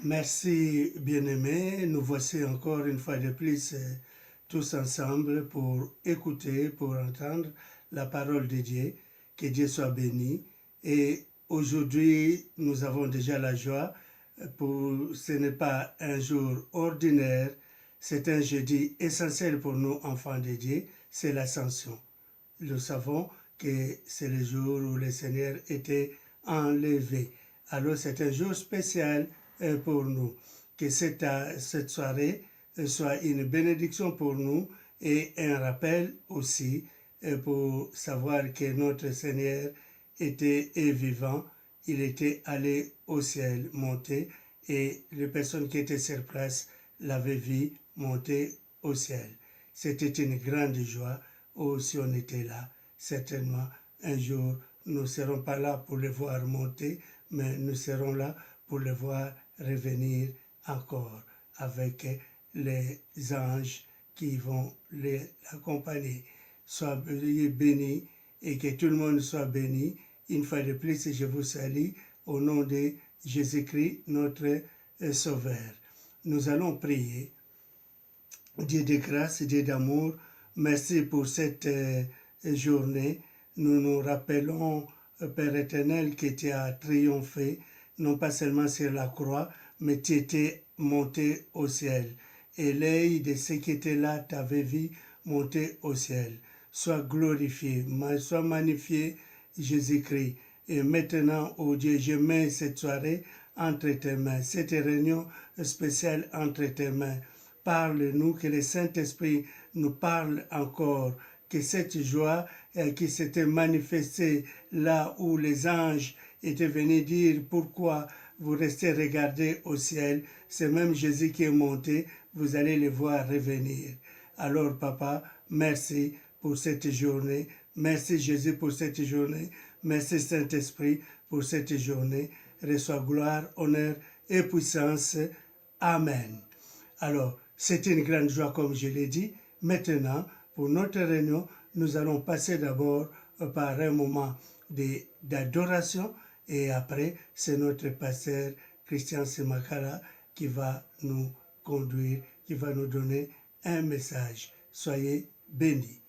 Merci bien-aimés, nous voici encore une fois de plus tous ensemble pour écouter, pour entendre la parole de Dieu. Que Dieu soit béni. Et aujourd'hui, nous avons déjà la joie. Ce n'est pas un jour ordinaire, c'est un jeudi essentiel pour nous, enfants de Dieu, c'est l'Ascension. Nous savons que c'est le jour où le Seigneur était enlevé. Alors c'est un jour spécial pour nous. Que cette soirée soit une bénédiction pour nous et un rappel aussi pour savoir que notre Seigneur était vivant. Il était allé au ciel, monté, et les personnes qui étaient sur place l'avaient vu monter au ciel. C'était une grande joie. Oh, si on était là, certainement un jour, nous ne serons pas là pour le voir monter, mais nous serons là pour le voir revenir encore avec les anges qui vont l'accompagner. Soyez bénis et que tout le monde soit béni. Une fois de plus, je vous salue au nom de Jésus-Christ, notre Sauveur. Nous allons prier. Dieu de grâce, Dieu d'amour, merci pour cette journée. Nous nous rappelons, Père éternel, que tu as triomphé, non pas seulement sur la croix, mais tu étais monté au ciel. Et l'œil de ceux qui étaient là t'avait vu monter au ciel. Sois glorifié, sois magnifié, Jésus-Christ. Et maintenant, oh Dieu, je mets cette soirée entre tes mains, cette réunion spéciale entre tes mains. Parle-nous, que le Saint-Esprit nous parle encore, que cette joie qui s'était manifestée là où les anges étaient venus dire pourquoi vous restez regarder au ciel, c'est même Jésus qui est monté, vous allez le voir revenir. Alors papa, merci pour cette journée, merci Jésus pour cette journée, merci Saint-Esprit pour cette journée, reçois gloire, honneur et puissance. Amen. Alors, c'est une grande joie comme je l'ai dit. Maintenant, pour notre réunion, nous allons passer d'abord par un moment d'adoration et après, c'est notre pasteur Christian Semakala qui va nous conduire, qui va nous donner un message. Soyez bénis.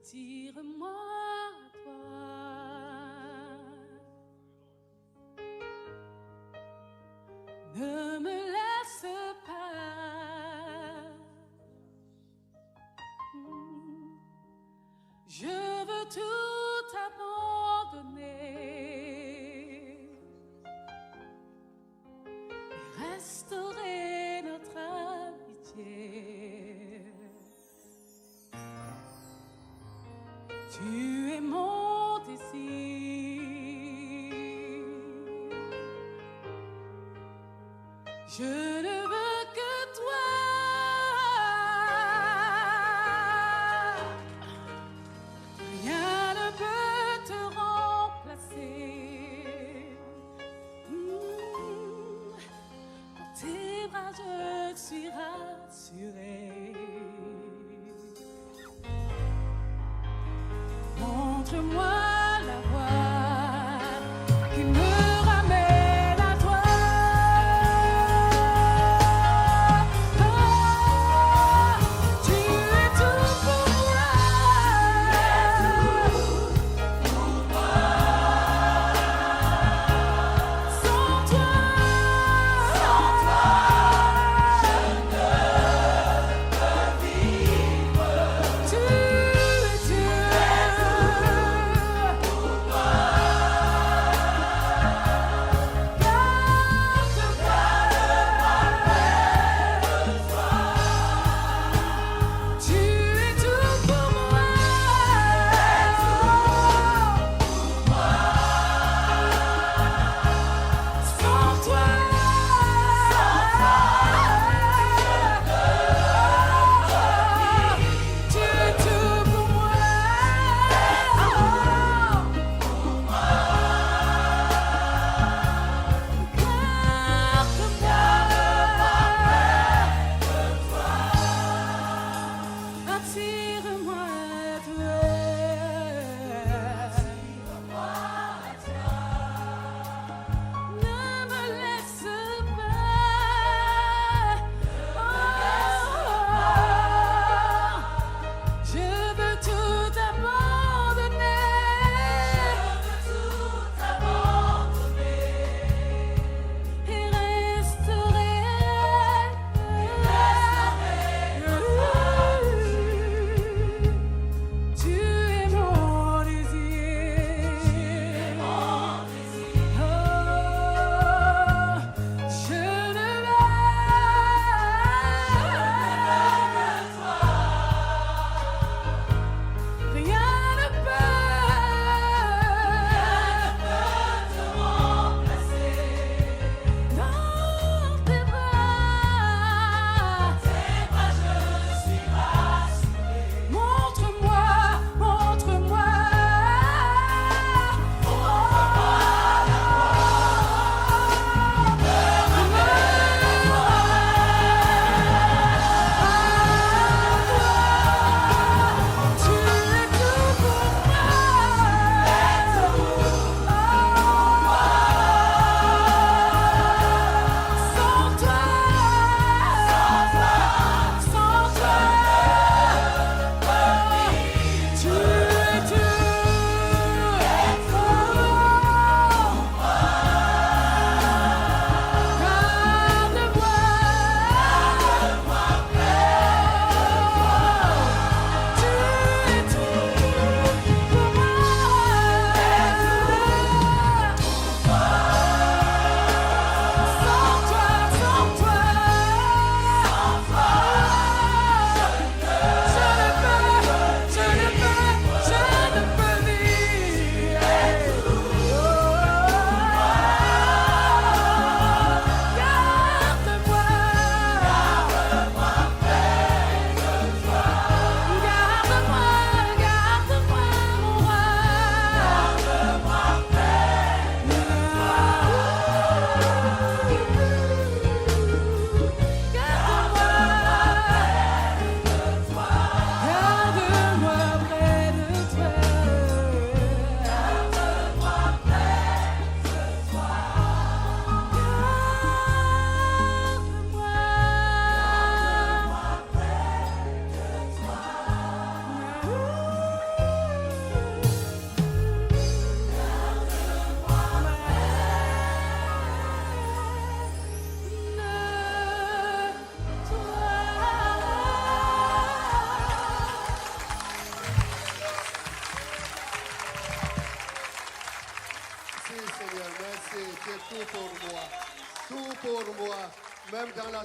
Attire-moi à toi. Ne me laisse pas. Je veux tout abandonner et restaurer notre amitié. Tu es mon désir. Je ne veux que toi. Rien ne peut te remplacer. Dans tes bras, je suis rassurée. Montre-moi la voie qui me ramène à toi. Tu es tout pour moi. Sans toi, je ne peux vivre. Tu es Dieu. Tu es tout pour moi. Sans toi, tu es tout pour moi. Attire-moi à toi. Ne me laisse pas. Je veux tout abandonner. Et restaurer.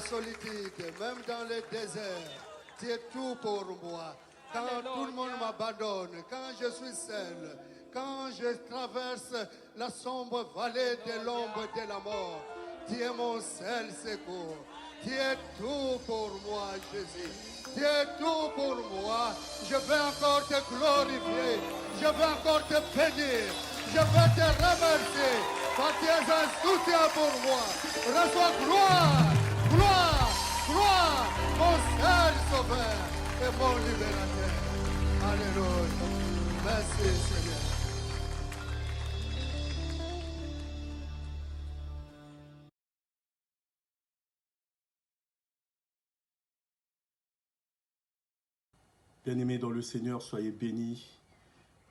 solitude, même dans le désert, tu es tout pour moi. Quand tout le monde m'abandonne, quand je suis seul, quand je traverse la sombre vallée de l'ombre de la mort, tu es mon seul secours. Tu es tout pour moi, Jésus. Tu es tout pour moi. Je veux encore te glorifier. Je veux encore te bénir. Je veux te remercier. Quand tu es un soutien pour moi. Reçois gloire, gloire, gloire, mon seul sauveur et mon libérateur. Alléluia. Merci, Seigneur. Bien-aimés dans le Seigneur, soyez bénis.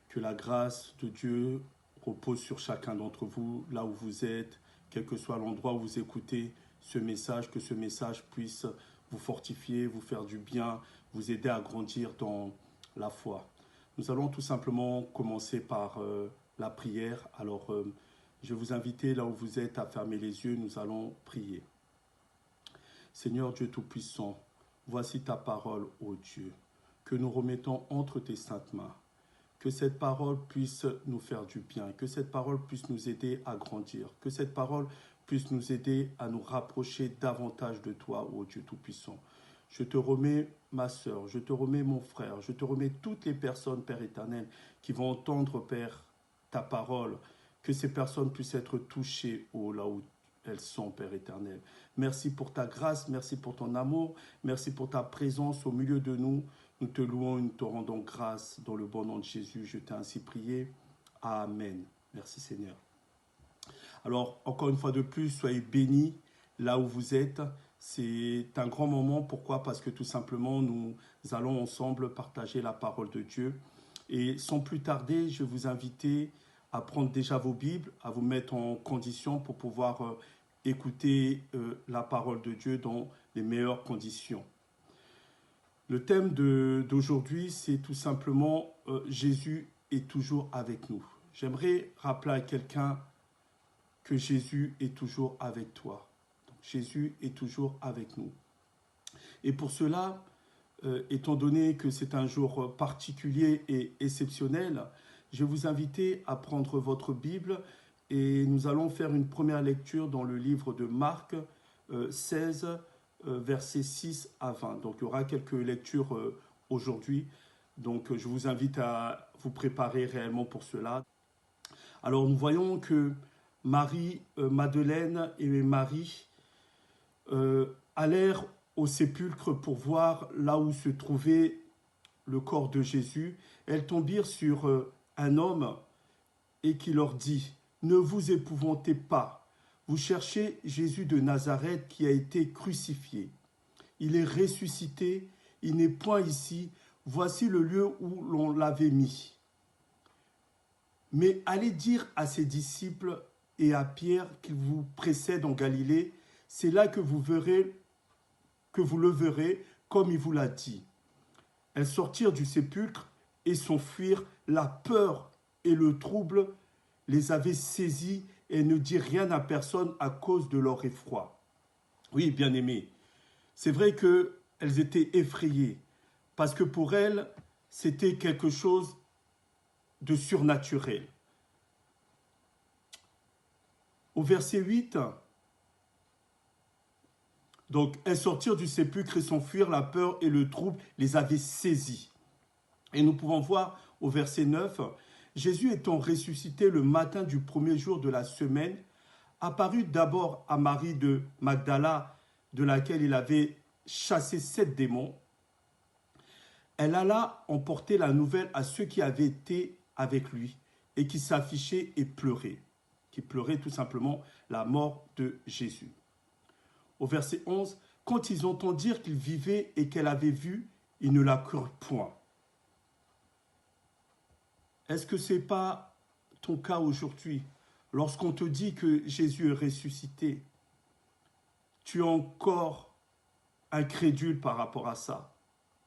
Que la grâce de Dieu repose sur chacun d'entre vous, là où vous êtes, quel que soit l'endroit où vous écoutez ce message, que ce message puisse vous fortifier, vous faire du bien, vous aider à grandir dans la foi. Nous allons tout simplement commencer par la prière. Alors, je vais vous inviter là où vous êtes à fermer les yeux, nous allons prier. Seigneur Dieu Tout-Puissant, voici ta parole, ô Dieu, que nous remettons entre tes saintes mains. Que cette parole puisse nous faire du bien, que cette parole puisse nous aider à grandir, que cette parole puisse nous aider à nous rapprocher davantage de toi, ô Dieu Tout-Puissant. Je te remets ma sœur, je te remets mon frère, je te remets toutes les personnes, Père éternel, qui vont entendre, Père, ta parole, que ces personnes puissent être touchées là où elles sont, Père éternel. Merci pour ta grâce, merci pour ton amour, merci pour ta présence au milieu de nous. Nous te louons et nous te rendons grâce dans le bon nom de Jésus. Je t'ai ainsi prié. Amen. Merci Seigneur. Alors, encore une fois de plus, soyez bénis là où vous êtes. C'est un grand moment. Pourquoi? Parce que tout simplement, nous allons ensemble partager la parole de Dieu. Et sans plus tarder, je vais vous inviter à prendre déjà vos Bibles, à vous mettre en condition pour pouvoir écouter la parole de Dieu dans les meilleures conditions. Le thème d'aujourd'hui, c'est tout simplement Jésus est toujours avec nous. J'aimerais rappeler à quelqu'un que Jésus est toujours avec toi. Donc, Jésus est toujours avec nous. Et pour cela, étant donné que c'est un jour particulier et exceptionnel, je vais vous inviter à prendre votre Bible et nous allons faire une première lecture dans le livre de Marc 16, versets 6 à 20. Donc, il y aura quelques lectures aujourd'hui. Donc, je vous invite à vous préparer réellement pour cela. Alors, nous voyons que Marie, Madeleine et Marie allèrent au sépulcre pour voir là où se trouvait le corps de Jésus. Elles tombèrent sur un homme et qui leur dit « Ne vous épouvantez pas. Vous cherchez Jésus de Nazareth qui a été crucifié. Il est ressuscité, il n'est point ici. Voici le lieu où l'on l'avait mis. Mais allez dire à ses disciples et à Pierre qu'il vous précède en Galilée. C'est là que vous le verrez, comme il vous l'a dit. » Elles sortirent du sépulcre et s'enfuirent. La peur et le trouble les avaient saisies et ne dirent rien à personne à cause de leur effroi. Oui, bien-aimés, c'est vrai qu'elles étaient effrayées parce que pour elles, c'était quelque chose de surnaturel. Au verset 8, donc elles sortirent du sépulcre et s'enfuirent, la peur et le trouble les avaient saisies. Et nous pouvons voir au verset 9, Jésus étant ressuscité le matin du premier jour de la semaine, apparut d'abord à Marie de Magdala, de laquelle il avait chassé 7 démons. Elle alla emporter la nouvelle à ceux qui avaient été avec lui et qui s'affichaient et pleuraient, qui pleuraient tout simplement la mort de Jésus. Au verset 11, quand ils entendirent qu'il vivait et qu'elle avait vu, ils ne la crurent point. Est-ce que ce n'est pas ton cas aujourd'hui? Lorsqu'on te dit que Jésus est ressuscité, tu es encore incrédule par rapport à ça.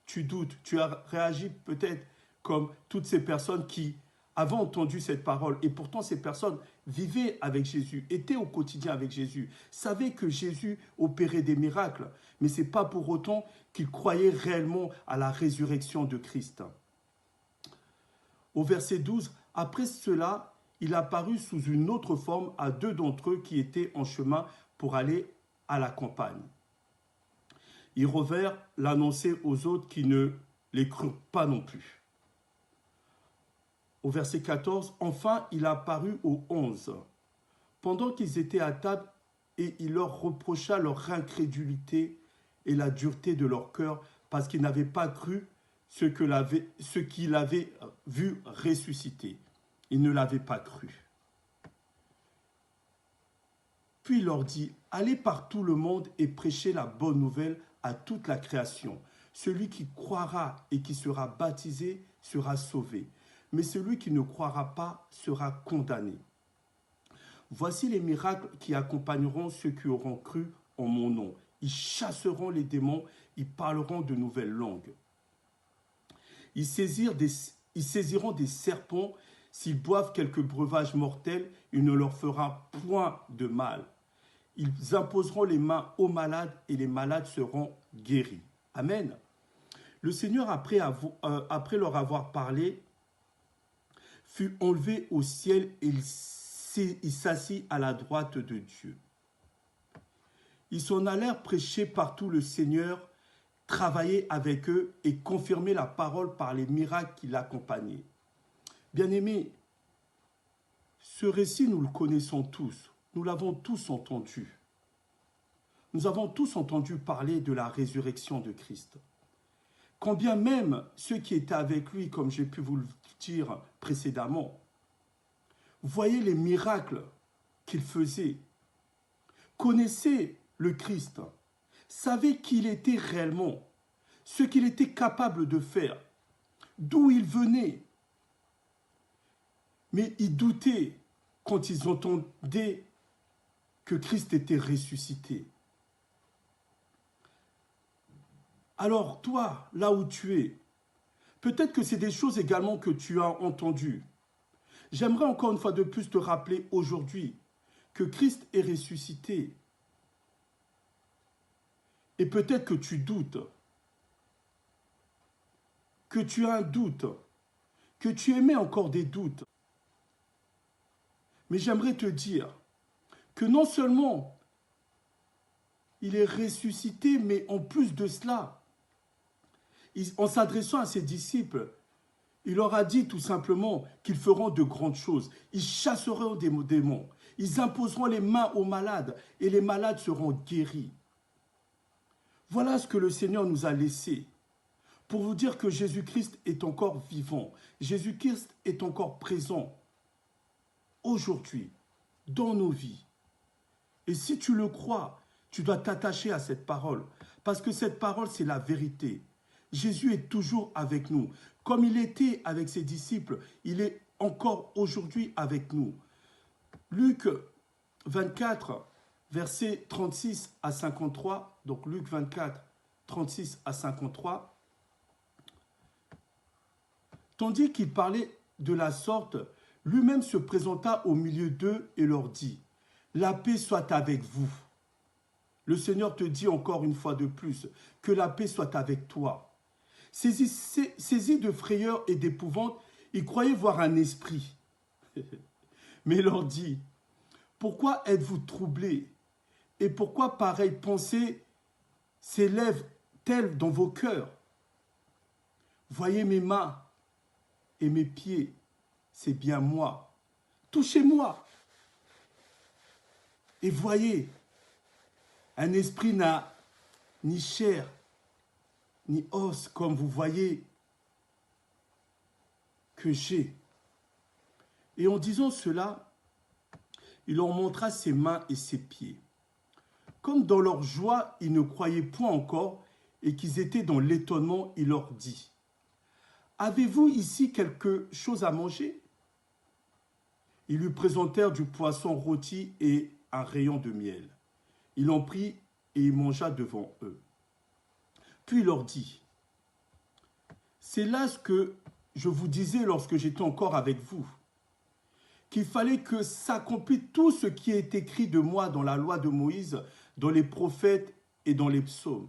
Tu doutes, tu as réagi peut-être comme toutes ces personnes qui, avaient entendu cette parole. Et pourtant, ces personnes vivaient avec Jésus, étaient au quotidien avec Jésus, savaient que Jésus opérait des miracles. Mais ce n'est pas pour autant qu'ils croyaient réellement à la résurrection de Christ. Au verset 12, « Après cela, il apparut sous une autre forme à 2 d'entre eux qui étaient en chemin pour aller à la campagne. Ils revinrent l'annoncer aux autres qui ne les crurent pas non plus. » Au verset 14, « Enfin, il apparut aux 11, pendant qu'ils étaient à table, et il leur reprocha leur incrédulité et la dureté de leur cœur, parce qu'ils n'avaient pas cru ce qu'il avait vu ressusciter. Ils ne l'avaient pas cru. Puis il leur dit, « Allez par tout le monde et prêchez la bonne nouvelle à toute la création. Celui qui croira et qui sera baptisé sera sauvé, mais celui qui ne croira pas sera condamné. Voici les miracles qui accompagneront ceux qui auront cru en mon nom. Ils chasseront les démons, ils parleront de nouvelles langues. Ils saisiront des serpents, s'ils boivent quelques breuvages mortels, il ne leur fera point de mal. Ils imposeront les mains aux malades et les malades seront guéris. » Amen. Le Seigneur, après leur avoir parlé, fut enlevé au ciel et il s'assit à la droite de Dieu. Ils s'en allèrent prêcher partout le Seigneur, travailler avec eux et confirmer la parole par les miracles qui l'accompagnaient. Bien-aimés, ce récit, nous le connaissons tous. Nous l'avons tous entendu. Nous avons tous entendu parler de la résurrection de Christ. Quand bien même ceux qui étaient avec lui, comme j'ai pu vous le dire précédemment, voyaient les miracles qu'il faisait, connaissaient le Christ, savaient qui il était réellement, ce qu'il était capable de faire, d'où il venait. Mais ils doutaient quand ils entendaient que Christ était ressuscité. Alors toi, là où tu es, peut-être que c'est des choses également que tu as entendues. J'aimerais encore une fois de plus te rappeler aujourd'hui que Christ est ressuscité. Et peut-être que tu doutes, que tu as un doute, que tu émets encore des doutes. Mais j'aimerais te dire que non seulement il est ressuscité, mais en plus de cela, en s'adressant à ses disciples, il leur a dit tout simplement qu'ils feront de grandes choses. Ils chasseront des démons, ils imposeront les mains aux malades et les malades seront guéris. Voilà ce que le Seigneur nous a laissé pour vous dire que Jésus-Christ est encore vivant. Jésus-Christ est encore présent aujourd'hui dans nos vies. Et si tu le crois, tu dois t'attacher à cette parole parce que cette parole, c'est la vérité. Jésus est toujours avec nous. Comme il était avec ses disciples, il est encore aujourd'hui avec nous. Luc 24, versets 36 à 53, donc Luc 24, 36 à 53, tandis qu'il parlait de la sorte, lui-même se présenta au milieu d'eux et leur dit, « La paix soit avec vous. » Le Seigneur te dit encore une fois de plus, que la paix soit avec toi. Saisis de frayeur et d'épouvante, ils croyaient voir un esprit. Mais il leur dit, « Pourquoi êtes-vous troublés? Et pourquoi pareille pensée s'élève-t-elle dans vos cœurs? Voyez mes mains et mes pieds, c'est bien moi. Touchez-moi. Et voyez, un esprit n'a ni chair, ni os, comme vous voyez que j'ai. » Et en disant cela, il leur montra ses mains et ses pieds. Comme dans leur joie, ils ne croyaient point encore et qu'ils étaient dans l'étonnement, il leur dit, « Avez-vous ici quelque chose à manger ?» Ils lui présentèrent du poisson rôti et un rayon de miel. Il en prit et il mangea devant eux. Puis il leur dit, « C'est là ce que je vous disais lorsque j'étais encore avec vous, qu'il fallait que s'accomplisse tout ce qui est écrit de moi dans la loi de Moïse, dans les prophètes et dans les psaumes.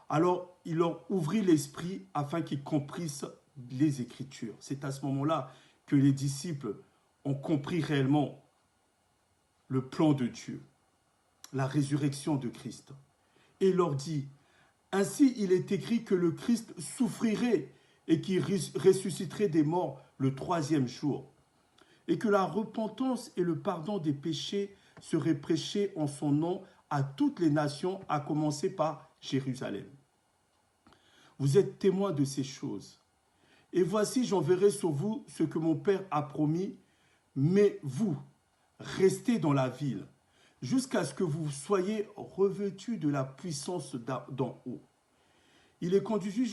Alors, il leur ouvrit l'esprit afin qu'ils comprissent les Écritures. C'est à ce moment-là que les disciples ont compris réellement le plan de Dieu, la résurrection de Christ. Et il leur dit, « Ainsi il est écrit que le Christ souffrirait et qu'il ressusciterait des morts le 3e jour, et que la repentance et le pardon des péchés seraient prêchés en son nom à toutes les nations, à commencer par Jérusalem. Vous êtes témoins de ces choses. Et voici, j'enverrai sur vous ce que mon Père a promis, mais vous, restez dans la ville, jusqu'à ce que vous soyez revêtus de la puissance d'en haut. » Il est conduit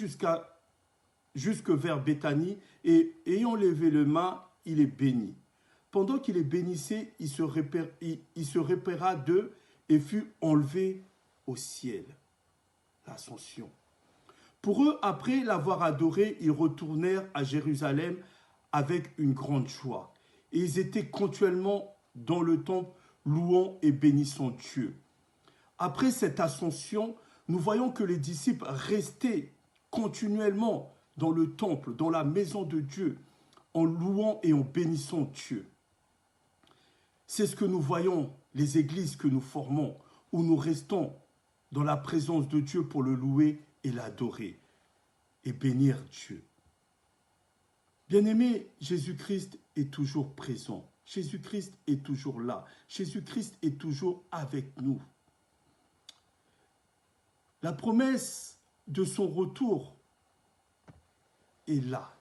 jusque vers Béthanie, et ayant levé les mains, il est béni. Pendant qu'il les bénissait, il se repéra d'eux et fut enlevé au ciel. L'ascension. Pour eux, après l'avoir adoré, ils retournèrent à Jérusalem avec une grande joie. Et ils étaient continuellement dans le temple, louant et bénissant Dieu. Après cette ascension, nous voyons que les disciples restaient continuellement dans le temple, dans la maison de Dieu, en louant et en bénissant Dieu. C'est ce que nous voyons, les églises que nous formons, où nous restons dans la présence de Dieu pour le louer et l'adorer et bénir Dieu. Bien-aimés, Jésus-Christ est toujours présent. Jésus-Christ est toujours là. Jésus-Christ est toujours avec nous. La promesse de son retour est là.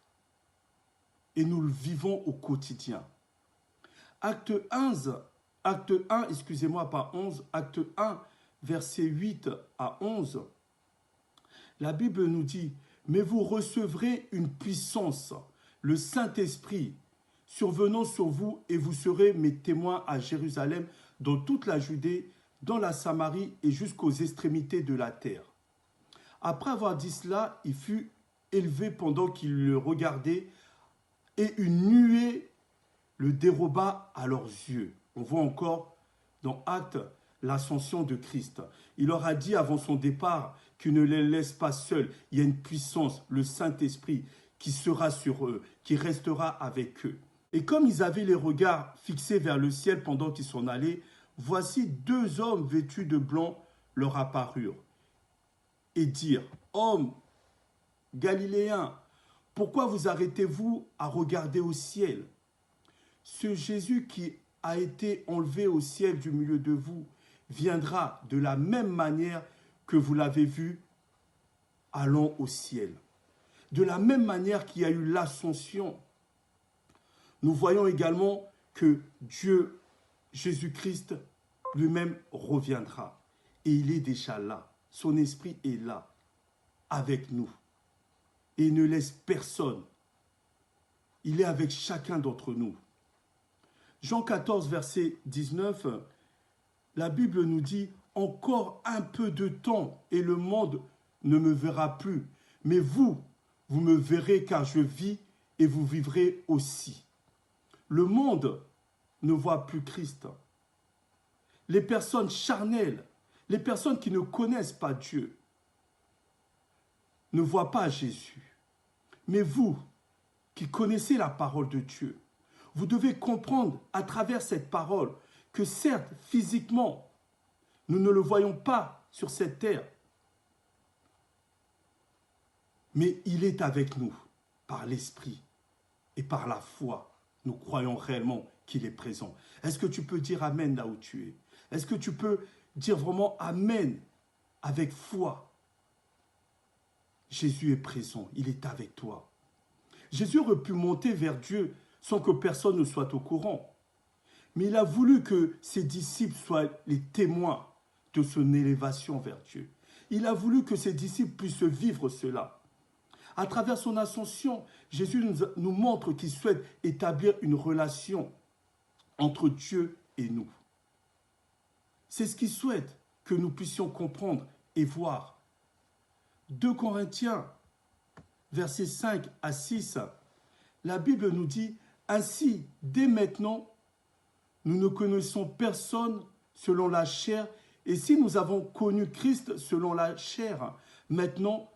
Et nous le vivons au quotidien. Acte 1, versets 8 à 11, la Bible nous dit, « Mais vous recevrez une puissance, le Saint-Esprit, survenant sur vous, et vous serez mes témoins à Jérusalem, dans toute la Judée, dans la Samarie et jusqu'aux extrémités de la terre. » Après avoir dit cela, il fut élevé pendant qu'il le regardait, et une nuée le déroba à leurs yeux. On voit encore dans Actes l'ascension de Christ. Il leur a dit avant son départ qu'il ne les laisse pas seuls. Il y a une puissance, le Saint-Esprit, qui sera sur eux, qui restera avec eux. Et comme ils avaient les regards fixés vers le ciel pendant qu'ils s'en allaient, voici 2 hommes vêtus de blanc leur apparurent et dirent, « Hommes Galiléens, pourquoi vous arrêtez-vous à regarder au ciel? Ce Jésus qui a été enlevé au ciel du milieu de vous viendra de la même manière que vous l'avez vu allant au ciel. » De la même manière qu'il y a eu l'ascension, nous voyons également que Dieu, Jésus-Christ, lui-même reviendra. Et il est déjà là. Son esprit est là, avec nous. Et il ne laisse personne. Il est avec chacun d'entre nous. Jean 14, verset 19, la Bible nous dit « Encore un peu de temps et le monde ne me verra plus. Mais vous me verrez car je vis et vous vivrez aussi. » Le monde ne voit plus Christ. Les personnes charnelles, les personnes qui ne connaissent pas Dieu, ne voient pas Jésus. Mais vous, qui connaissez la parole de Dieu, vous devez comprendre à travers cette parole que certes, physiquement, nous ne le voyons pas sur cette terre, mais il est avec nous par l'Esprit et par la foi. Nous croyons réellement qu'il est présent. Est-ce que tu peux dire Amen là où tu es? Est-ce que tu peux dire vraiment Amen avec foi? Jésus est présent, il est avec toi. Jésus aurait pu monter vers Dieu sans que personne ne soit au courant. Mais il a voulu que ses disciples soient les témoins de son élévation vers Dieu. Il a voulu que ses disciples puissent vivre cela. À travers son ascension, Jésus nous montre qu'il souhaite établir une relation entre Dieu et nous. C'est ce qu'il souhaite que nous puissions comprendre et voir. 2 Corinthiens, versets 5 à 6, la Bible nous dit « Ainsi, dès maintenant, nous ne connaissons personne selon la chair, et si nous avons connu Christ selon la chair, maintenant,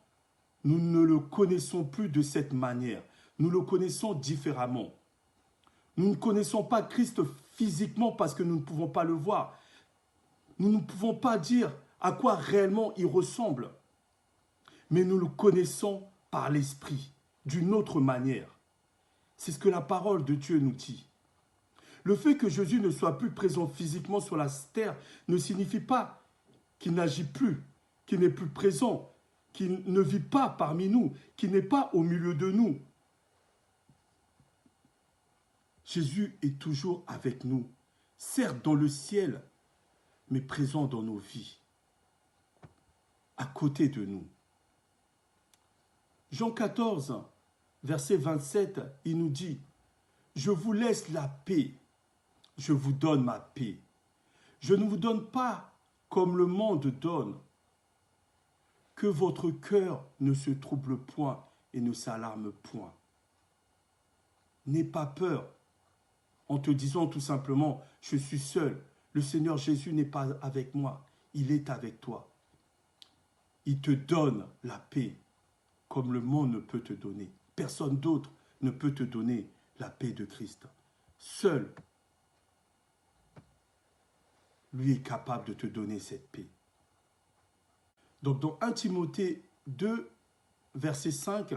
nous ne le connaissons plus de cette manière. Nous le connaissons différemment. Nous ne connaissons pas Christ physiquement parce que nous ne pouvons pas le voir. Nous ne pouvons pas dire à quoi réellement il ressemble. Mais nous le connaissons par l'Esprit, d'une autre manière. C'est ce que la parole de Dieu nous dit. Le fait que Jésus ne soit plus présent physiquement sur la terre ne signifie pas qu'il n'agit plus, qu'il n'est plus présent, qu'il ne vit pas parmi nous, qu'il n'est pas au milieu de nous. Jésus est toujours avec nous, certes dans le ciel, mais présent dans nos vies, à côté de nous. Jean 14, verset 27, il nous dit « Je vous laisse la paix, je vous donne ma paix. Je ne vous donne pas comme le monde donne. Que votre cœur ne se trouble point et ne s'alarme point. N'aie pas peur en te disant tout simplement « Je suis seul, le Seigneur Jésus n'est pas avec moi, il est avec toi. » Il te donne la paix comme le monde ne peut te donner. Personne d'autre ne peut te donner la paix de Christ. Seul, lui est capable de te donner cette paix. Donc dans 1 Timothée 2, verset 5,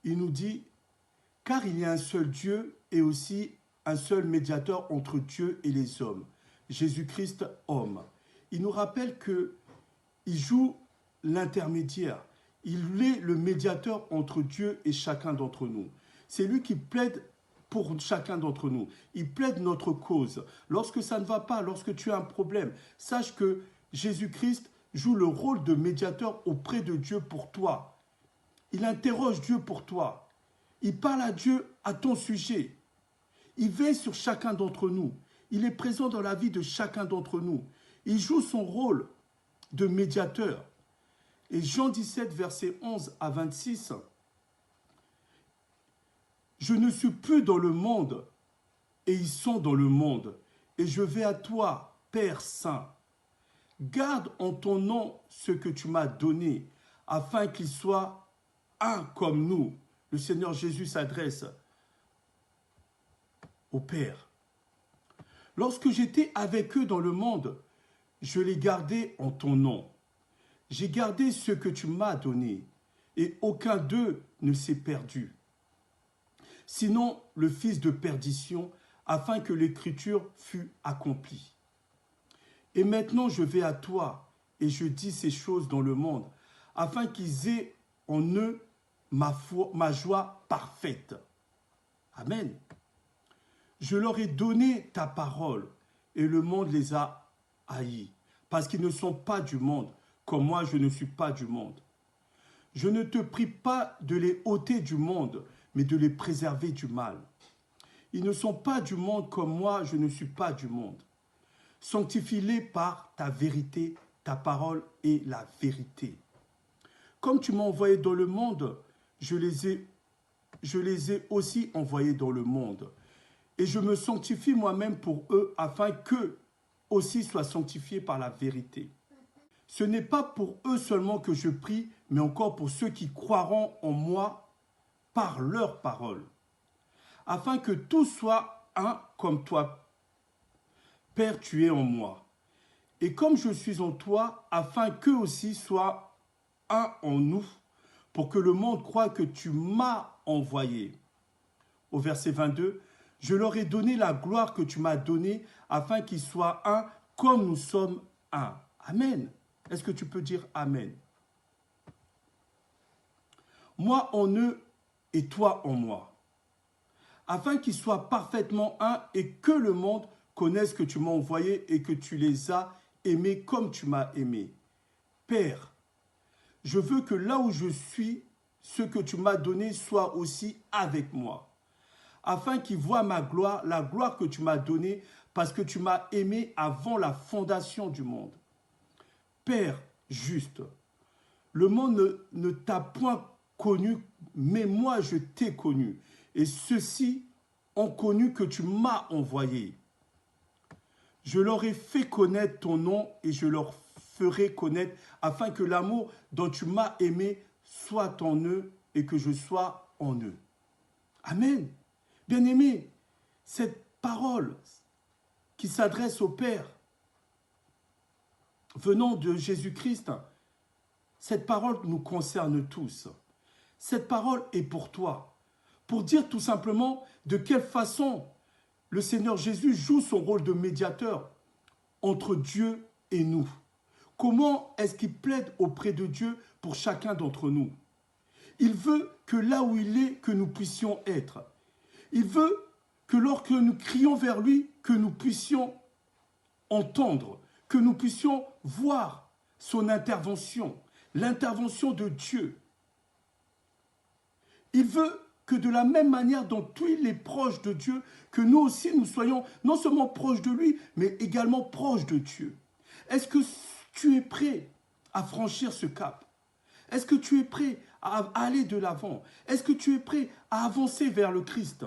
il nous dit « Car il y a un seul Dieu et aussi un seul médiateur entre Dieu et les hommes, Jésus-Christ homme. » Il nous rappelle qu'il joue l'intermédiaire. Il est le médiateur entre Dieu et chacun d'entre nous. C'est lui qui plaide pour chacun d'entre nous. Il plaide notre cause. Lorsque ça ne va pas, lorsque tu as un problème, sache que Jésus-Christ joue le rôle de médiateur auprès de Dieu pour toi. Il interroge Dieu pour toi. Il parle à Dieu à ton sujet. Il veille sur chacun d'entre nous. Il est présent dans la vie de chacun d'entre nous. Il joue son rôle de médiateur. Et Jean 17, versets 11 à 26, « Je ne suis plus dans le monde, et ils sont dans le monde, et je vais à toi, Père Saint. Garde en ton nom ce que tu m'as donné, afin qu'ils soient un comme nous. » Le Seigneur Jésus s'adresse au Père. « Lorsque j'étais avec eux dans le monde, je les gardais en ton nom. J'ai gardé ce que tu m'as donné, et aucun d'eux ne s'est perdu. Sinon le fils de perdition, afin que l'écriture fût accomplie. Et maintenant je vais à toi, et je dis ces choses dans le monde, afin qu'ils aient en eux ma joie parfaite. » Amen. « Je leur ai donné ta parole, et le monde les a haïs, parce qu'ils ne sont pas du monde, comme moi je ne suis pas du monde. Je ne te prie pas de les ôter du monde, mais de les préserver du mal. Ils ne sont pas du monde comme moi je ne suis pas du monde. Sanctifie-les par ta vérité, ta parole est la vérité. Comme tu m'as envoyé dans le monde, je les ai aussi envoyés dans le monde. Et je me sanctifie moi-même pour eux, afin qu'eux aussi soient sanctifiés par la vérité. Ce n'est pas pour eux seulement que je prie, mais encore pour ceux qui croiront en moi par leur parole, afin que tous soient un comme toi. Père, tu es en moi, et comme je suis en toi, afin qu'eux aussi soient un en nous, pour que le monde croie que tu m'as envoyé. Au verset 22, « Je leur ai donné la gloire que tu m'as donnée, afin qu'ils soient un comme nous sommes un. » Amen. Est-ce que tu peux dire Amen? Moi en eux et toi en moi, afin qu'ils soient parfaitement un et que le monde connaisse que tu m'as envoyé et que tu les as aimés comme tu m'as aimé. Père, je veux que là où je suis, ce que tu m'as donné soit aussi avec moi, afin qu'ils voient ma gloire, la gloire que tu m'as donnée, parce que tu m'as aimé avant la fondation du monde. Père juste, le monde ne t'a point connu, mais moi je t'ai connu. Et ceux-ci ont connu que tu m'as envoyé. Je leur ai fait connaître ton nom et je leur ferai connaître afin que l'amour dont tu m'as aimé soit en eux et que je sois en eux. Amen. Bien-aimés, cette parole qui s'adresse au Père, venant de Jésus-Christ, cette parole nous concerne tous. Cette parole est pour toi, pour dire tout simplement de quelle façon le Seigneur Jésus joue son rôle de médiateur entre Dieu et nous. Comment est-ce qu'il plaide auprès de Dieu pour chacun d'entre nous? Il veut que là où il est, que nous puissions être. Il veut que lorsque nous crions vers lui, que nous puissions entendre, que nous puissions voir son intervention, l'intervention de Dieu. Il veut que de la même manière dont il est proche de Dieu, que nous aussi nous soyons non seulement proches de lui, mais également proches de Dieu. Est-ce que tu es prêt à franchir ce cap? Est-ce que tu es prêt à aller de l'avant? Est-ce que tu es prêt à avancer vers le Christ?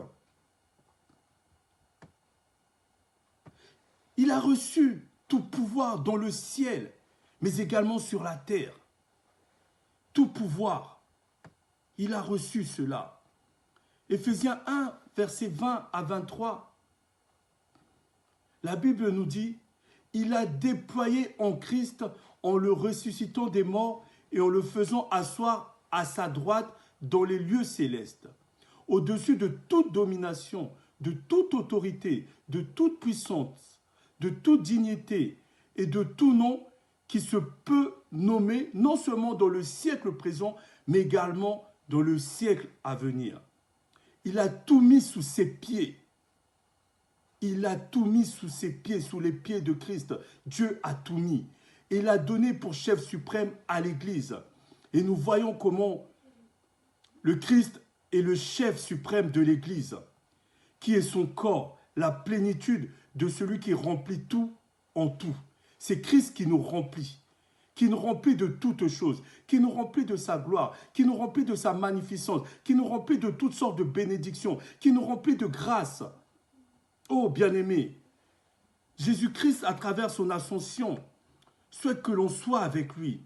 Il a reçu tout pouvoir dans le ciel, mais également sur la terre. Tout pouvoir, il a reçu cela. Éphésiens 1, versets 20 à 23, la Bible nous dit « Il a déployé en Christ en le ressuscitant des morts et en le faisant asseoir à sa droite dans les lieux célestes, au-dessus de toute domination, de toute autorité, de toute puissance, de toute dignité et de tout nom qui se peut nommer non seulement dans le siècle présent, mais également dans le siècle à venir. » Il a tout mis sous ses pieds. Il a tout mis sous ses pieds, sous les pieds de Christ. Dieu a tout mis. Et il a donné pour chef suprême à l'Église. Et nous voyons comment le Christ est le chef suprême de l'Église, qui est son corps, la plénitude de celui qui remplit tout en tout. C'est Christ qui nous remplit de toutes choses, qui nous remplit de sa gloire, qui nous remplit de sa magnificence, qui nous remplit de toutes sortes de bénédictions, qui nous remplit de grâce. Oh, bien-aimés, Jésus-Christ, à travers son ascension, souhaite que l'on soit avec lui,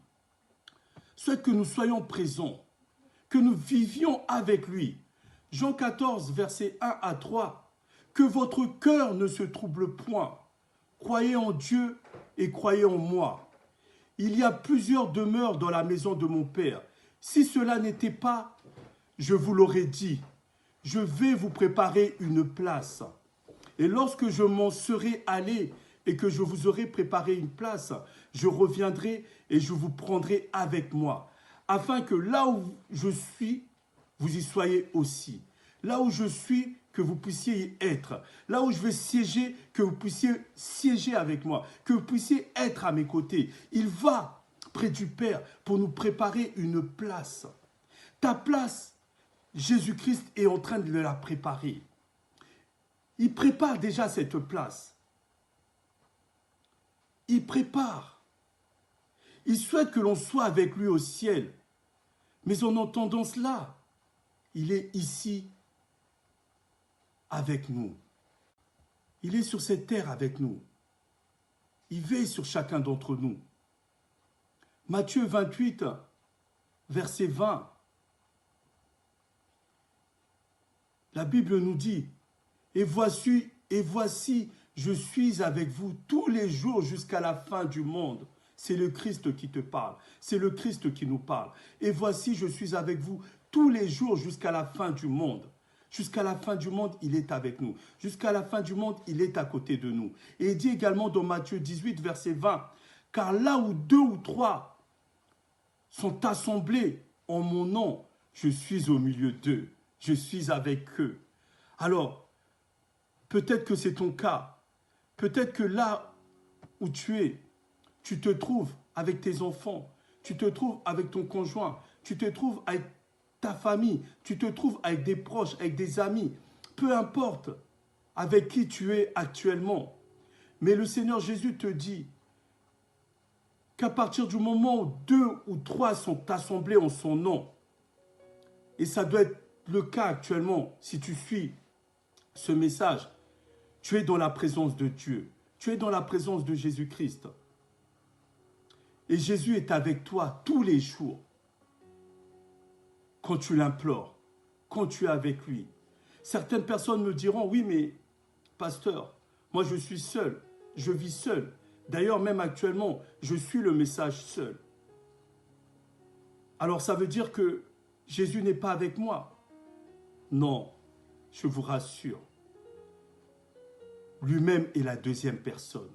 souhaite que nous soyons présents, que nous vivions avec lui. Jean 14, versets 1 à 3, « Que votre cœur ne se trouble point, croyez en Dieu et croyez en moi. Il y a plusieurs demeures dans la maison de mon Père. Si cela n'était pas, je vous l'aurais dit. Je vais vous préparer une place. Et lorsque je m'en serai allé et que je vous aurai préparé une place, je reviendrai et je vous prendrai avec moi, afin que là où je suis, vous y soyez aussi. Là où je suis, que vous puissiez y être. Là où je vais siéger, que vous puissiez siéger avec moi, que vous puissiez être à mes côtés. Il va près du Père pour nous préparer une place. Ta place, Jésus-Christ est en train de la préparer. Il prépare déjà cette place. Il prépare. Il souhaite que l'on soit avec lui au ciel. Mais en entendant cela, il est ici avec nous. Il est sur cette terre avec nous. Il veille sur chacun d'entre nous. Matthieu 28, verset 20. La Bible nous dit, « Et voici, je suis avec vous tous les jours jusqu'à la fin du monde. » C'est le Christ qui te parle. C'est le Christ qui nous parle. « Et voici, je suis avec vous tous les jours jusqu'à la fin du monde. » Jusqu'à la fin du monde, il est avec nous. Jusqu'à la fin du monde, il est à côté de nous. Et il dit également dans Matthieu 18, verset 20, « Car là où 2 ou 3 sont assemblés en mon nom, je suis au milieu d'eux. Je suis avec eux. » Alors, peut-être que c'est ton cas. Peut-être que là où tu es, tu te trouves avec tes enfants. Tu te trouves avec ton conjoint. Tu te trouves avec ta famille, tu te trouves avec des proches, avec des amis, peu importe avec qui tu es actuellement. Mais le Seigneur Jésus te dit qu'à partir du moment où 2 ou 3 sont assemblés en son nom, Et ça doit être le cas actuellement, si tu suis ce message. Tu es dans la présence de Dieu. Tu es dans la présence de Jésus-Christ. Et Jésus est avec toi tous les jours. Quand tu l'implores, quand tu es avec lui. Certaines personnes me diront, oui, mais pasteur, moi je suis seul, je vis seul. D'ailleurs, même actuellement, je suis le message seul. Alors ça veut dire que Jésus n'est pas avec moi. Non, je vous rassure. Lui-même est la deuxième personne.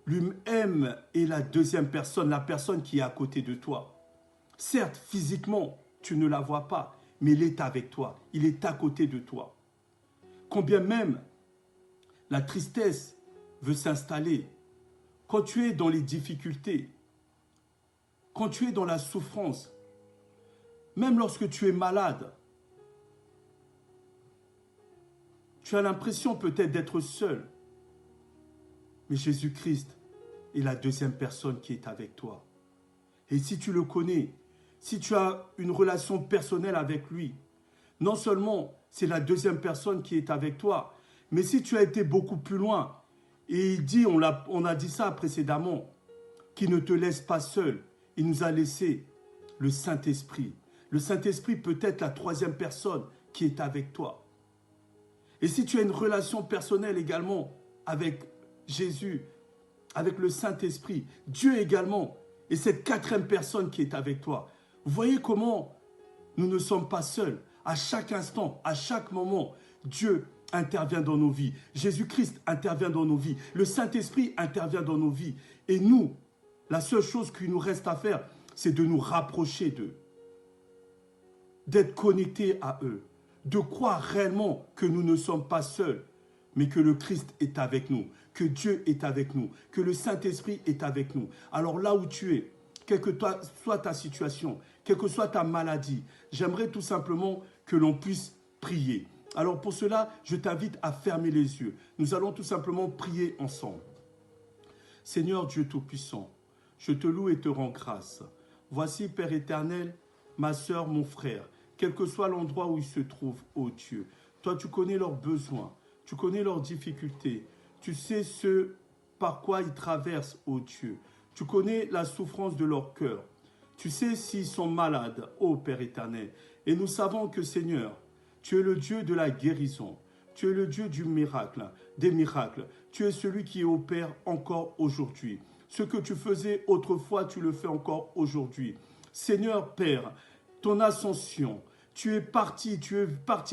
Lui-même est la deuxième personne, la personne qui est à côté de toi. Certes, physiquement, tu ne la vois pas, mais il est avec toi. Il est à côté de toi. Combien même la tristesse veut s'installer, quand tu es dans les difficultés, quand tu es dans la souffrance, même lorsque tu es malade, tu as l'impression peut-être d'être seul. Mais Jésus-Christ est la deuxième personne qui est avec toi. Et si tu le connais, si tu as une relation personnelle avec lui, non seulement c'est la deuxième personne qui est avec toi, mais si tu as été beaucoup plus loin, et il dit, on a dit ça précédemment, qu'il ne te laisse pas seul, il nous a laissé le Saint-Esprit. Le Saint-Esprit peut être la troisième personne qui est avec toi. Et si tu as une relation personnelle également avec Jésus, avec le Saint-Esprit, Dieu également, et cette quatrième personne qui est avec toi. Vous voyez comment nous ne sommes pas seuls. À chaque instant, à chaque moment, Dieu intervient dans nos vies. Jésus-Christ intervient dans nos vies. Le Saint-Esprit intervient dans nos vies. Et nous, la seule chose qu'il nous reste à faire, c'est de nous rapprocher d'eux, d'être connectés à eux, de croire réellement que nous ne sommes pas seuls, mais que le Christ est avec nous, que Dieu est avec nous, que le Saint-Esprit est avec nous. Alors là où tu es, quelle que soit ta situation, quelle que soit ta maladie, j'aimerais tout simplement que l'on puisse prier. Alors pour cela, je t'invite à fermer les yeux. Nous allons tout simplement prier ensemble. Seigneur Dieu Tout-Puissant, je te loue et te rends grâce. Voici, Père éternel, ma sœur, mon frère, quel que soit l'endroit où ils se trouvent, ô Dieu. Toi, tu connais leurs besoins, tu connais leurs difficultés, tu sais ce par quoi ils traversent, ô Dieu. Tu connais la souffrance de leur cœur. Tu sais s'ils sont malades, ô Père éternel. Et nous savons que, Seigneur, tu es le Dieu de la guérison. Tu es le Dieu du miracle, des miracles. Tu es celui qui opère encore aujourd'hui. Ce que tu faisais autrefois, tu le fais encore aujourd'hui. Seigneur Père, ton ascension, tu es parti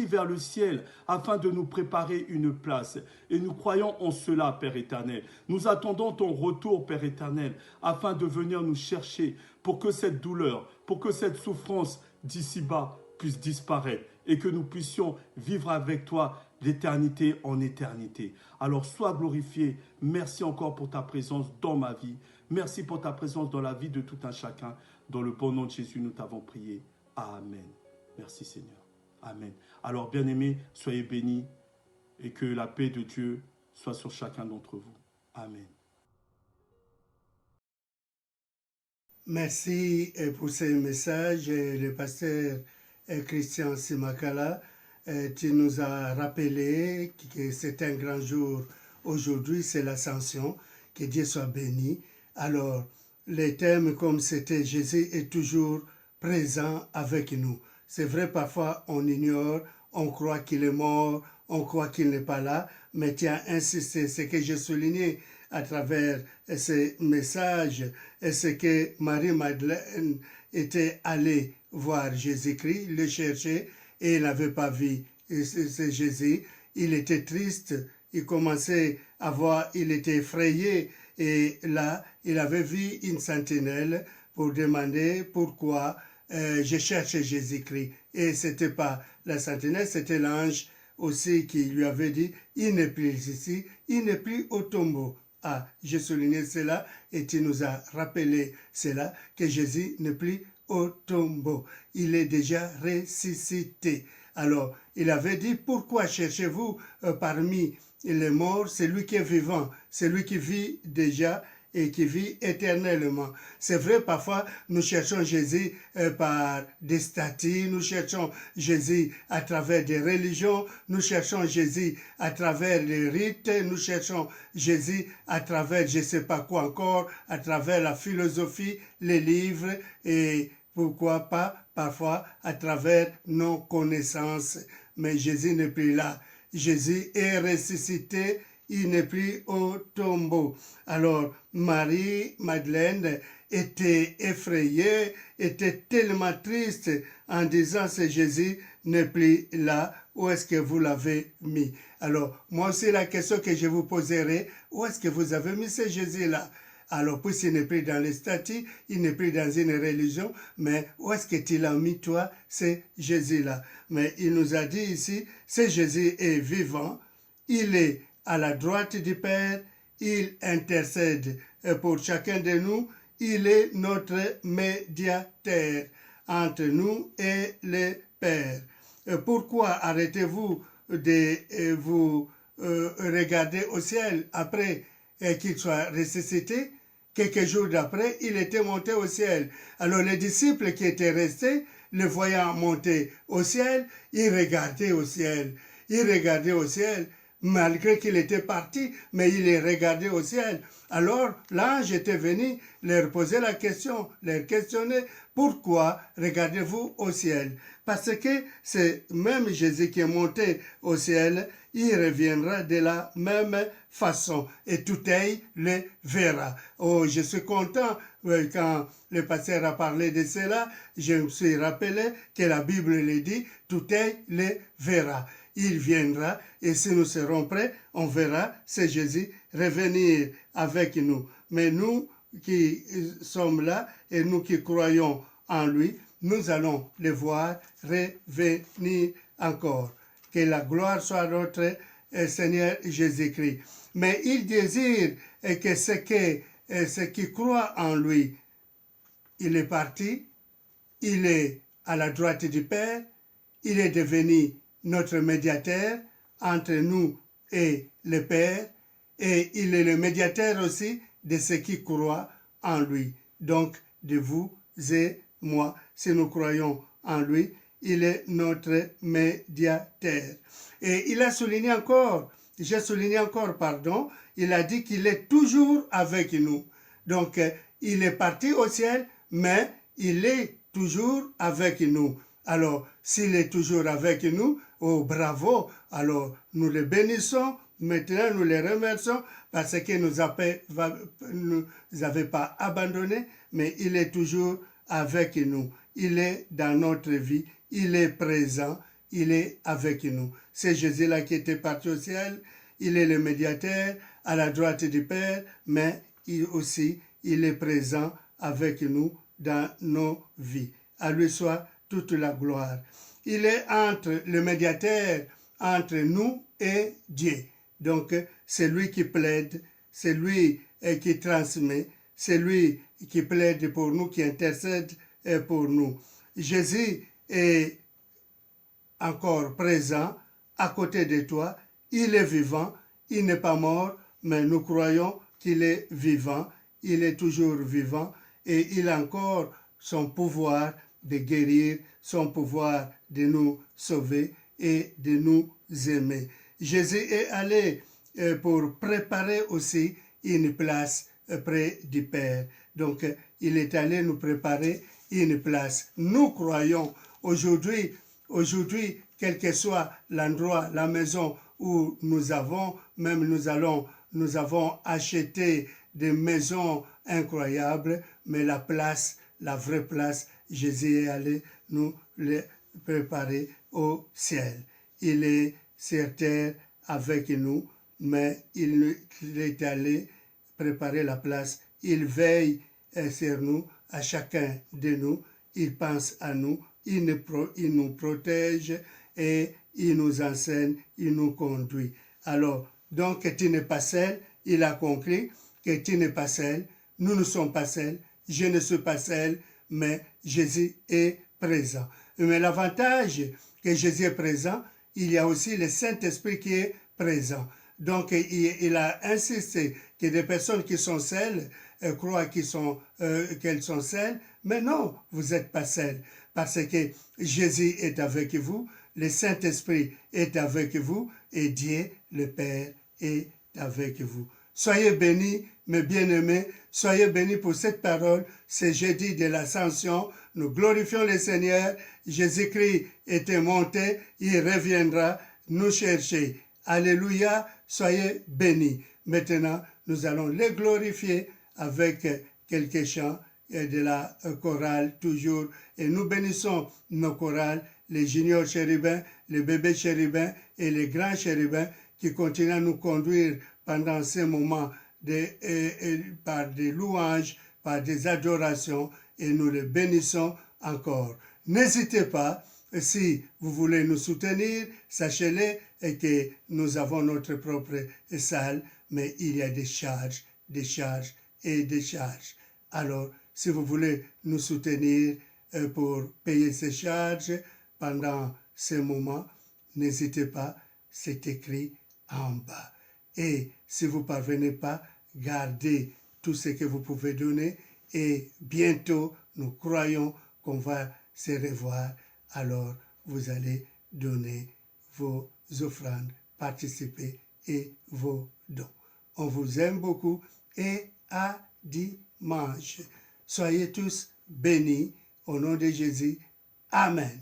vers le ciel afin de nous préparer une place. Et nous croyons en cela, Père éternel. Nous attendons ton retour, Père éternel, afin de venir nous chercher pour que cette douleur, pour que cette souffrance d'ici-bas puisse disparaître et que nous puissions vivre avec toi d'éternité en éternité. Alors sois glorifié. Merci encore pour ta présence dans ma vie. Merci pour ta présence dans la vie de tout un chacun. Dans le bon nom de Jésus, nous t'avons prié. Amen. Merci Seigneur. Amen. Alors bien-aimés, soyez bénis et que la paix de Dieu soit sur chacun d'entre vous. Amen. Merci pour ces messages. Le pasteur Christian Simakala, tu nous as rappelé que c'est un grand jour aujourd'hui, c'est l'Ascension. Que Dieu soit béni. Alors, les thèmes comme c'était Jésus est toujours présent avec nous. C'est vrai, parfois on ignore, on croit qu'il est mort, on croit qu'il n'est pas là, mais tu as insisté. Ce que j'ai souligné à travers ces messages, c'est que Marie-Madeleine était allée voir Jésus-Christ, le chercher, et il n'avait pas vu c'est Jésus. Il était triste, il commençait à voir, il était effrayé, et là, il avait vu une sentinelle pour demander pourquoi je cherchais Jésus-Christ. Et ce n'était pas la sentinelle, c'était l'ange aussi qui lui avait dit, il n'est plus ici, il n'est plus au tombeau. Ah, j'ai souligné cela et tu nous as rappelé cela, que Jésus n'est plus au tombeau. Il est déjà ressuscité. Alors, il avait dit, pourquoi cherchez-vous parmi les morts celui qui est vivant, celui qui vit déjà et qui vit éternellement. C'est vrai, parfois, nous cherchons Jésus par des statues, nous cherchons Jésus à travers des religions, nous cherchons Jésus à travers les rites, nous cherchons Jésus à travers je ne sais pas quoi encore, à travers la philosophie, les livres et pourquoi pas parfois à travers nos connaissances. Mais Jésus n'est plus là. Jésus est ressuscité, il n'est plus au tombeau. Alors Marie-Madeleine était effrayée, était tellement triste en disant ce Jésus n'est plus là, où est-ce que vous l'avez mis? Alors moi aussi la question que je vous poserai, où est-ce que vous avez mis ce Jésus-là? Alors, puisqu'il n'est plus dans les statuts, il n'est plus dans une religion, mais où est-ce que tu l'as mis, toi, c'est Jésus-là? Mais il nous a dit ici, ce Jésus est vivant, il est à la droite du Père, il intercède pour chacun de nous, il est notre médiateur entre nous et le Père. Pourquoi arrêtez-vous de vous regarder au ciel après qu'il soit ressuscité? Quelques jours d'après, il était monté au ciel. Alors les disciples qui étaient restés, le voyant monter au ciel, ils regardaient au ciel. Ils regardaient au ciel, malgré qu'il était parti, mais ils les regardaient au ciel. Alors l'ange était venu leur poser la question, leur questionner, pourquoi regardez-vous au ciel? Parce que c'est même Jésus qui est monté au ciel, il reviendra de la même façon et tout œil le verra. Oh, je suis content quand le pasteur a parlé de cela, je me suis rappelé que la Bible le dit, tout œil le verra. Il viendra et si nous serons prêts, on verra ce Jésus revenir avec nous. Mais nous qui sommes là et nous qui croyons en lui, nous allons le voir revenir encore. Que la gloire soit à notre Seigneur Jésus-Christ. Mais il désire que ceux qui croient en lui, il est parti, il est à la droite du Père, il est devenu notre médiateur entre nous et le Père, et il est le médiateur aussi de ceux qui croient en lui. Donc, de vous et moi, si nous croyons en lui, il est notre médiateur. Et il a souligné encore, il a dit qu'il est toujours avec nous. Donc, il est parti au ciel, mais il est toujours avec nous. Alors, s'il est toujours avec nous, oh bravo, alors nous le bénissons, maintenant nous le remercions parce qu'il ne nous avait pas abandonnés, mais il est toujours avec nous. Il est dans notre vie, il est présent, il est avec nous. C'est Jésus-là qui était parti au ciel, il est le médiateur à la droite du Père, mais il est présent avec nous dans nos vies. À lui soit toute la gloire. Il est entre le médiateur, entre nous et Dieu. Donc, c'est lui qui plaide, c'est lui qui transmet, c'est lui qui plaide pour nous, qui intercède pour nous. Jésus est encore présent à côté de toi. Il est vivant, il n'est pas mort, mais nous croyons qu'il est vivant. Il est toujours vivant et il a encore son pouvoir de guérir, son pouvoir de nous sauver et de nous aimer. Jésus est allé pour préparer aussi une place près du Père. Donc, il est allé nous préparer une place. Nous croyons aujourd'hui, quel que soit l'endroit, la maison où nous avons, même nous avons acheté des maisons incroyables, mais la place, la vraie place, Jésus est allé nous les préparer au ciel. Il est sur terre avec nous, mais il est allé préparer la place. Il veille sur nous, à chacun de nous. Il pense à nous, il nous protège et il nous enseigne, il nous conduit. Alors, donc, tu n'es pas seul. Il a conclu que tu n'es pas seul. Nous ne sommes pas seuls. Je ne suis pas seul, mais Jésus est présent. Mais l'avantage que Jésus est présent, il y a aussi le Saint-Esprit qui est présent. Donc, il a insisté que des personnes qui sont seules, croient qu'elles sont celles, mais non, vous n'êtes pas celles, parce que Jésus est avec vous, le Saint-Esprit est avec vous, et Dieu, le Père, est avec vous. Soyez bénis, mes bien-aimés, soyez bénis pour cette parole, c'est jeudi de l'Ascension, nous glorifions le Seigneur, Jésus-Christ était monté, il reviendra nous chercher. Alléluia, soyez bénis. Maintenant, nous allons les glorifier avec quelques chants de la chorale toujours. Et nous bénissons nos chorales, les juniors chérubins, les bébés chérubins et les grands chérubins qui continuent à nous conduire pendant ces moments par des louanges, par des adorations, et nous les bénissons encore. N'hésitez pas, si vous voulez nous soutenir, sachez-le que nous avons notre propre salle, mais il y a des charges et des charges. Alors, si vous voulez nous soutenir pour payer ces charges pendant ces moments, n'hésitez pas, c'est écrit en bas. Et si vous ne parvenez pas, gardez tout ce que vous pouvez donner et bientôt, nous croyons qu'on va se revoir. Alors, vous allez donner vos offrandes, participer et vos dons. On vous aime beaucoup et à dimanche. Soyez tous bénis au nom de Jésus. Amen.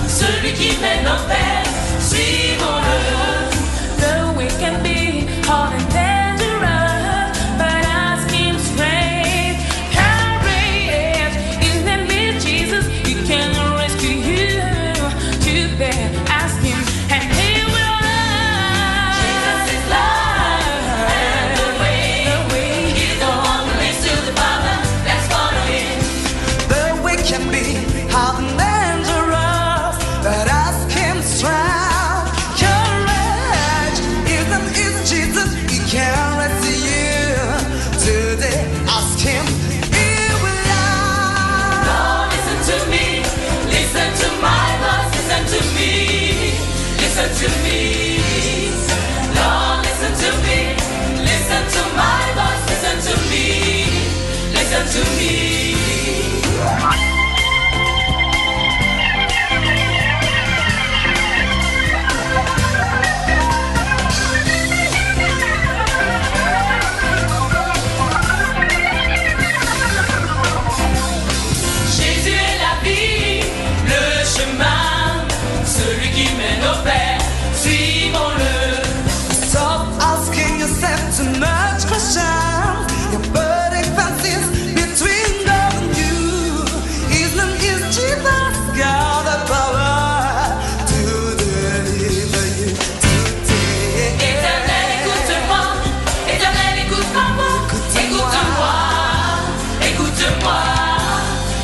Celui qui mène au Père, suivons-le. Though it can be hard and dangerous, but ask Him straight. Courage, in the name of Jesus, He can rescue you today. Ask Him, and He will love. Jesus is love, and the way. He's the one who leads to the Father. Let's follow Him. Though it can be hard and dangerous, but ask Him strong. Courage, is Jesus, He can rescue you today. Ask Him, He will love. Lord, listen to me, listen to my voice, listen to me, listen to me. Lord, listen to me, listen to my voice, listen to me, listen to me. Jésus est la vie, le chemin, celui qui mène au Père, suivons-le. Stop asking yourself too much questions. You're putting fences between God and you. His name is Jesus, God the power to deliver you today. Éternel, écoute-moi, Éternel, écoute-moi, écoute-moi, écoute-moi.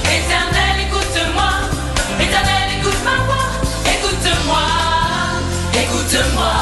Éternel, écoute-moi, Éternel, écoute ma voix, écoute-moi, écoute-moi.